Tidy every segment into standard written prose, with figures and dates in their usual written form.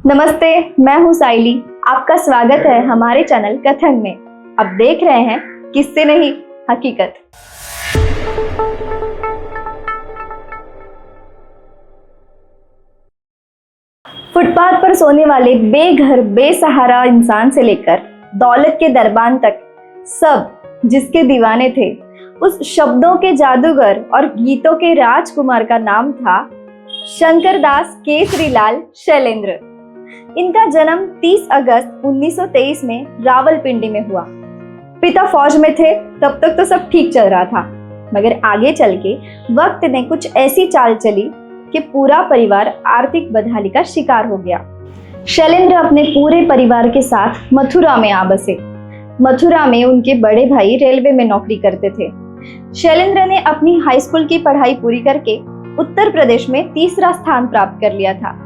नमस्ते, मैं हूँ साइली। आपका स्वागत है हमारे चैनल कथन में। अब देख रहे हैं किस्से नहीं हकीकत। फुटपाथ पर सोने वाले बेघर बेसहारा इंसान से लेकर दौलत के दरबान तक सब जिसके दीवाने थे, उस शब्दों के जादूगर और गीतों के राजकुमार का नाम था शंकरदास केसरीलाल शैलेंद्र। इनका जन्म 30 अगस्त 1923 में रावलपिंडी में हुआ। पिता फौज में थे, तब तक तो सब ठीक चल रहा था, मगर आगे चल के वक्त ने कुछ ऐसी चाल चली कि पूरा परिवार आर्थिक बदहाली का शिकार हो गया। शैलेंद्र अपने पूरे परिवार के साथ मथुरा में आ बसे। मथुरा में उनके बड़े भाई रेलवे में नौकरी करते थे। शैलेंद्र ने अपनी हाई स्कूल की पढ़ाई पूरी करके उत्तर प्रदेश में तीसरा स्थान प्राप्त कर लिया था।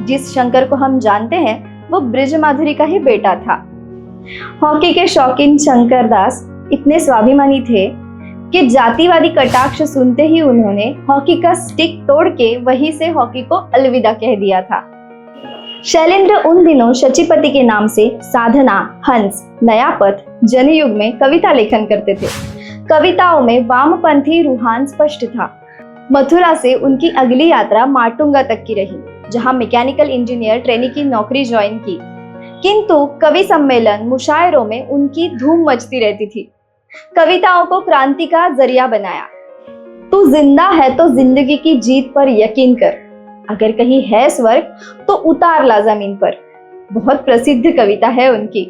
जिस शंकर को हम जानते हैं वो ब्रिज माधुरी का ही बेटा था। हॉकी के शौकीन शंकरदास इतने स्वाभिमानी थे कि जातिवादी कटाक्ष सुनते ही उन्होंने हॉकी का स्टिक तोड़ के वहीं से हॉकी को अलविदा कह दिया था। शैलेंद्र उन दिनों शचीपति के नाम से साधना, हंस, नया पथ, जनयुग में कविता लेखन करते थे। कविताओं में वामपंथी रूहान स्पष्ट था। मथुरा से उनकी अगली यात्रा माटुंगा तक की रही, जहां मैकेनिकल इंजीनियर ट्रेनी की नौकरी ज्वाइन की। किंतु कवि सम्मेलन, मुशायरों में उनकी धूम मचती रहती थी। कविताओं को क्रांति का जरिया बनाया। तू जिंदा है तो जिंदगी की जीत पर यकीन कर, अगर कहीं है स्वर्ग तो उतार ला जमीन पर। बहुत प्रसिद्ध कविता है उनकी।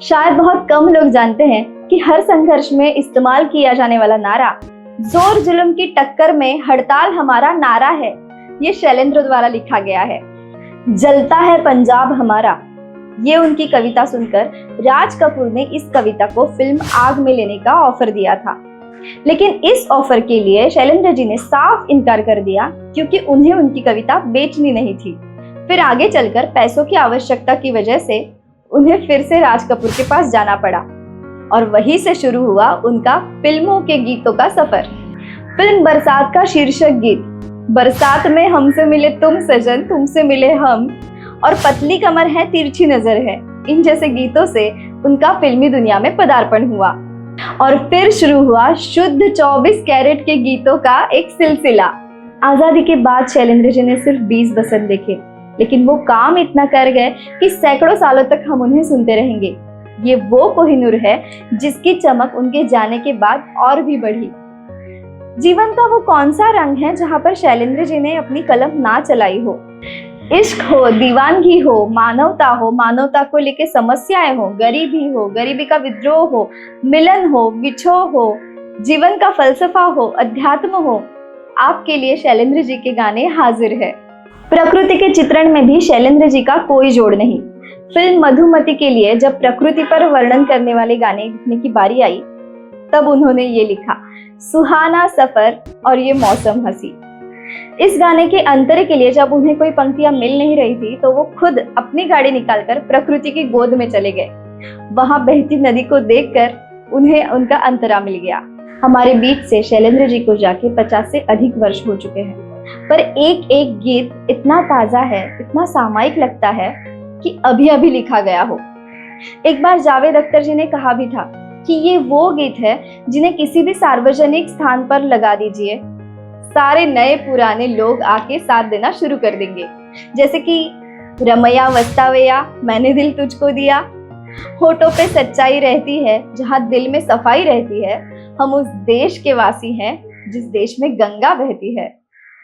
शायद बहुत कम लोग जानते हैं कि हर संघर्ष में इस्तेमाल किया जाने वाला नारा, जोर जुल्म की टक्कर में हड़ताल हमारा नारा है, ये शैलेंद्र द्वारा लिखा गया है। जलता है पंजाब हमारा, ये उनकी कविता सुनकर राज कपूर ने इस कविता को फिल्म आग में लेने का ऑफर दिया था। लेकिन इस ऑफर के लिए शैलेंद्र जी ने साफ इनकार कर दिया, क्योंकि उन्हें उनकी कविता बेचनी नहीं थी। फिर आगे चलकर पैसों की आवश्यकता की वजह से उन्हें फिर से राज कपूर के पास जाना पड़ा, और वहीं से शुरू हुआ उनका फिल्मों के गीतों का सफर। फिल्म बरसात का शीर्षक गीत बरसात में हमसे मिले तुम सजन, तुमसे मिले हम, और पतली कमर है तिरछी नजर है, इन जैसे गीतों से उनका फिल्मी दुनिया में पदार्पण हुआ। और फिर शुरू हुआ शुद्ध 24 कैरेट के गीतों का एक सिलसिला। आजादी के बाद शैलेंद्र जी ने सिर्फ 20 बसंत देखे, लेकिन वो काम इतना कर गए कि सैकड़ों सालों तक हम उन्हें सुनते रहेंगे। ये वो कोहिनूर है जिसकी चमक उनके जाने के बाद और भी बढ़ी। जीवन का वो कौन सा रंग है जहां पर शैलेंद्र जी ने अपनी कलम ना चलाई हो। इश्क हो, दीवानगी हो, मानवता को लेके समस्याएं हो, गरीबी का विद्रोह हो, मिलन हो, विछोह हो, जीवन का फलसफा हो, अध्यात्म हो, आपके लिए शैलेंद्र जी के गाने हाजिर है। प्रकृति के चित्रण में भी शैलेंद्र जी का कोई जोड़ नहीं। फिल्म मधुमती के लिए जब प्रकृति पर वर्णन करने वाले गाने लिखने की बारी आई, तब उन्होंने ये लिखा, सुहाना सफर और ये मौसम हंसी। इस गाने के अंतरे के लिए जब उन्हें कोई पंक्तियां मिल नहीं रही थी, तो वो खुद अपनी गाड़ी निकालकर प्रकृति की गोद में चले गए। वहां बहती नदी को देखकर उन्हें उनका अंतरा मिल गया। हमारे बीच से शैलेंद्र जी को जाके 50 से अधिक वर्ष हो चुके हैं, पर एक एक गीत इतना ताजा है, इतना सामायिक लगता है कि अभी अभी लिखा गया हो। एक बार जावेद अख्तर जी ने कहा भी था कि ये वो गीत है जिन्हें किसी भी सार्वजनिक स्थान पर लगा दीजिए, सारे नए पुराने लोग आके साथ देना शुरू कर देंगे। जैसे कि रमैया वस्तावैया, मैंने दिल तुझको दिया, होठों पे सच्चाई रहती है जहां दिल में सफाई रहती है, हम उस देश के वासी हैं जिस देश में गंगा बहती है।